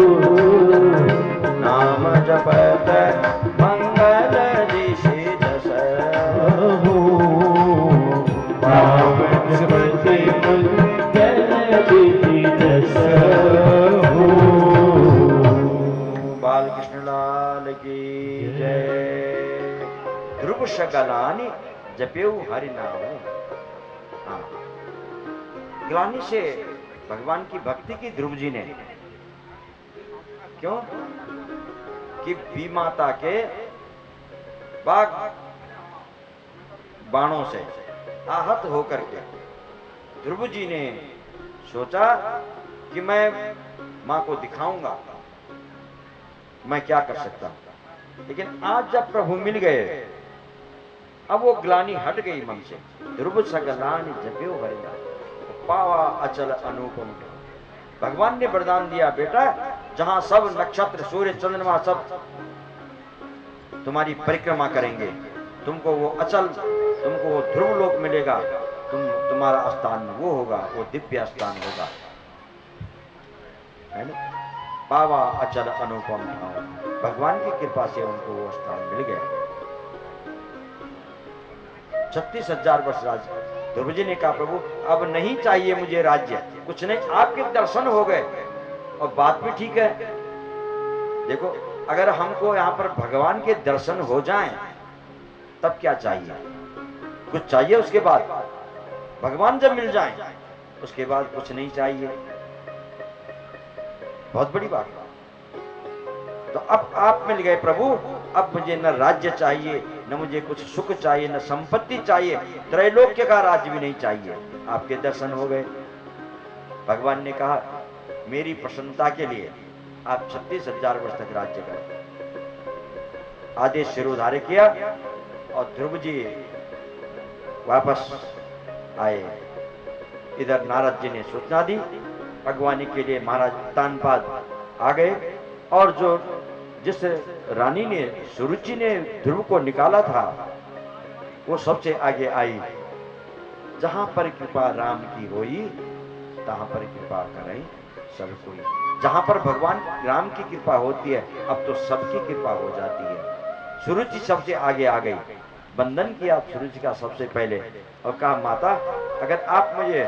नाम जपत मंगल दिशित हो, भाव जपत मंगल दिशित हो। बाल कृष्ण लाल की जय। ध्रुव सगलानि जप्यो हरि नाऊ। हाँ, ग्लानि से भगवान की भक्ति की ध्रुव जी ने। क्यों? कि भी माता के बाणों से आहत होकर के ध्रुव जी ने सोचा कि मैं मां को दिखाऊंगा, मैं क्या कर सकता हूं। लेकिन आज जब प्रभु मिल गए, अब वो ग्लानि हट गई मन से। ध्रुव सगलानि जप्यो हरिया, पावा अचल अनुपम। भगवान ने वरदान दिया, बेटा जहां सब नक्षत्र सूर्य चंद्रमा सब तुम्हारी परिक्रमा करेंगे, तुमको वो अचल, तुमको वो ध्रुव लोक मिलेगा, तुम्हारा स्थान वो होगा, वो दिव्य स्थान होगा, है ना। पावा अचल अनुपम भाव, भगवान की कृपा से उनको वो स्थान मिल गया। 36,000 वर्ष राज्य। ध्रुव जी ने कहा, प्रभु अब नहीं चाहिए मुझे राज्य, कुछ नहीं, आपके दर्शन हो गए। और बात भी ठीक है। देखो, अगर हमको यहाँ पर भगवान के दर्शन हो जाएं, तब क्या चाहिए? कुछ चाहिए उसके बाद? भगवान जब मिल जाएं, उसके बाद कुछ नहीं चाहिए। बहुत बड़ी बात। तो अब आप मिल गए प्रभु, अब मुझे न राज्य चाहिए, न मुझे कुछ सुख चाहिए, न संपत्ति चाहिए, त्रैलोक्य का राज्य भी नहीं चाहिए। आपके दर्शन हो गए। भगवान ने कहा, मेरी प्रसन्नता के लिए आप 36,000 वर्ष तक राज्य करें। आदेश शिरोधार्य किया और ध्रुव जी वापस आए। इधर नारद जी ने सूचना दी, अगवानी के लिए महाराज तानपाद आ गए। और जो जिस रानी ने, सुरुचि ने ध्रुव को निकाला था, वो सबसे आगे आई। जहां पर कृपा राम की होई, तहां पर कृपा करें सब कोई। जहां पर भगवान राम की कृपा होती है, अब तो सबकी कृपा हो जाती है। सुरुचि सबसे आगे आ गई, वंदन किया सुरुचि का सबसे पहले और कहा, माता अगर आप मुझे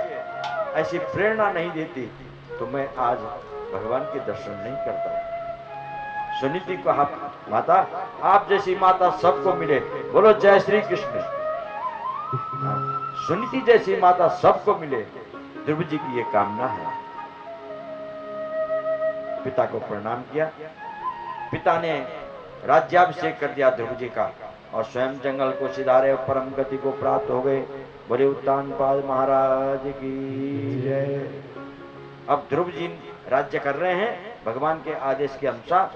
ऐसी प्रेरणा नहीं देती तो मैं आज भगवान के दर्शन नहीं करता। सुनीति को, माता आप जैसी माता सबको मिले, बोलो जय श्री कृष्ण। सुनीति जैसी माता सबको मिले, ध्रुव जी की ये कामना है। पिता को प्रणाम किया। पिता ने राज्याभिषेक कर दिया ध्रुव जी का और स्वयं जंगल को सिधारे परम गति को प्राप्त हो गए। बोले उत्तानपाद महाराज की जय। अब ध्रुव जी राज्य कर रहे हैं भगवान के आदेश के अनुसार।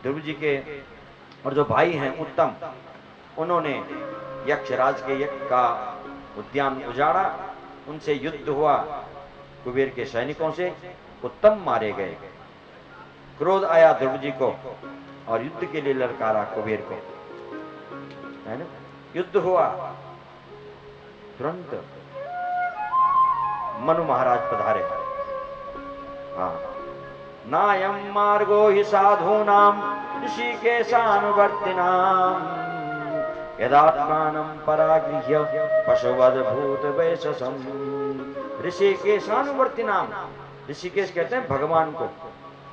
ध्रुव जी के और जो भाई हैं उत्तम, उन्होंने यक्षराज के यज्ञ का उद्यान उजाड़ा, उनसे युद्ध हुआ कुबेर के सैनिकों से, उत्तम मारे गए। क्रोध आया ध्रुव जी को और युद्ध के लिए ललकारा कुबेर को, है ना। युद्ध हुआ, तुरंत मनु महाराज पधारे। हाँ, नायम मार्गो हि साधूनाम ऋषिकेशानुवर्तिनाम यदात्मानं परागृह्य पशुवद भूत वैशसम। ऋषिकेशानुवर्तिनाम, ऋषिकेश कहते हैं भगवान को।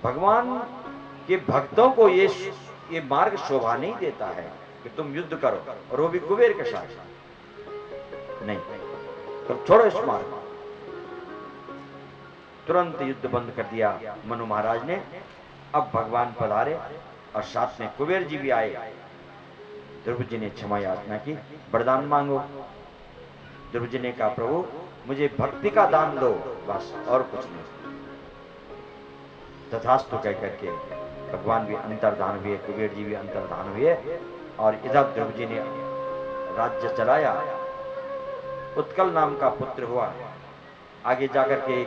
भगवान के भक्तों को ये मार्ग शोभा नहीं देता है कि तुम युद्ध करो, और वो भी कुबेर के साथ नहीं, तो छोड़ो इस मार्ग। तुरंत युद्ध बंद कर दिया मनु महाराज ने। अब भगवान पधारे और साथ में कुबेर जी भी आए। ध्रुव जी ने क्षमा याचना की, वरदान मांगो। ध्रुव जी ने कहा, प्रभु मुझे भक्ति का दान दो, बस और कुछ नहीं। तथास्तु कह करके भगवान भी अंतर्धान हुए, कुबेर जी भी अंतर्धान हुए और इधर ध्रुव जी ने राज्य चलाया। उत्कल नाम का पुत्र हुआ। आगे जाकर के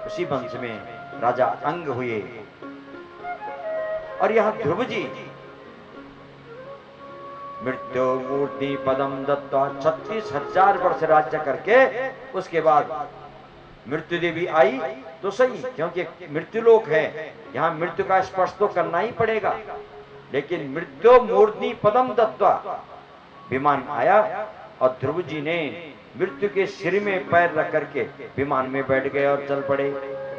उसी वंश में राजा अंग हुए। और यहां ध्रुव जी मृत्यु मूर्ति पदम दत्ता 36,000 वर्ष राज्य करके उसके बाद मृत्यु देवी आई तो सही, क्योंकि मृत्यु लोक है, यहां मृत्यु का स्पर्श तो करना ही पड़ेगा। लेकिन मृत्यु मूर्ति पदम दत्ता विमान आया और ध्रुव जी ने मृत्यु के सिर में पैर रख करके विमान में बैठ गए और चल पड़े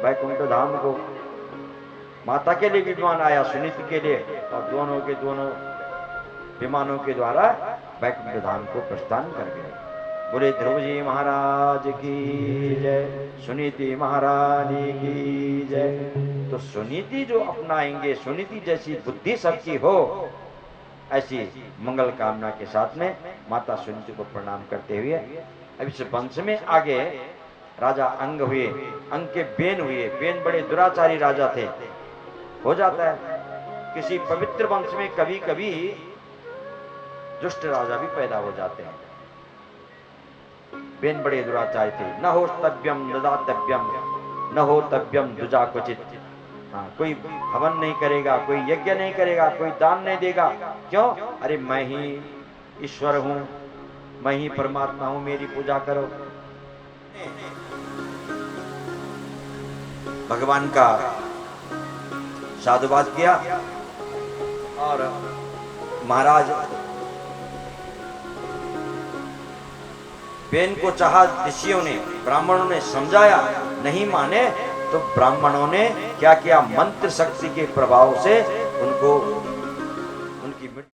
वैकुंठ धाम को। माता के लिए विमान आया, सुनीति के लिए, और दोनों के दोनों विमानों के द्वारा वैकुंठ धाम को प्रस्थान कर गए। बोले ध्रुव जी महाराज की जय, सुनीति महारानी की जय। तो सुनीति जो अपनाएंगे, सुनीति जैसी बुद्धि सबकी हो, ऐसी मंगल कामना के साथ में माता सुनीति को प्रणाम करते हुए अब इस वंश में आगे राजा अंग हुए। अंग के बेन हुए। बेन बड़े दुराचारी राजा थे। हो जाता है किसी पवित्र वंश में कभी कभी दुष्ट राजा भी पैदा हो जाते हैं। बेन बड़े दुराचारी थे। न हो तव्यम ददातव्यम न हो तव्यम दुजा क्वचित। हाँ, कोई हवन नहीं करेगा, कोई यज्ञ नहीं करेगा, कोई दान नहीं देगा। क्यों? अरे मैं ही ईश्वर हूं, मैं ही परमात्मा हूं, मेरी पूजा करो। भगवान का साधुवाद किया और महाराज बेन को चाहा। ऋषियों ने, ब्राह्मणों ने समझाया, नहीं माने तो ब्राह्मणों ने क्या किया? मंत्र शक्ति के प्रभाव से उनको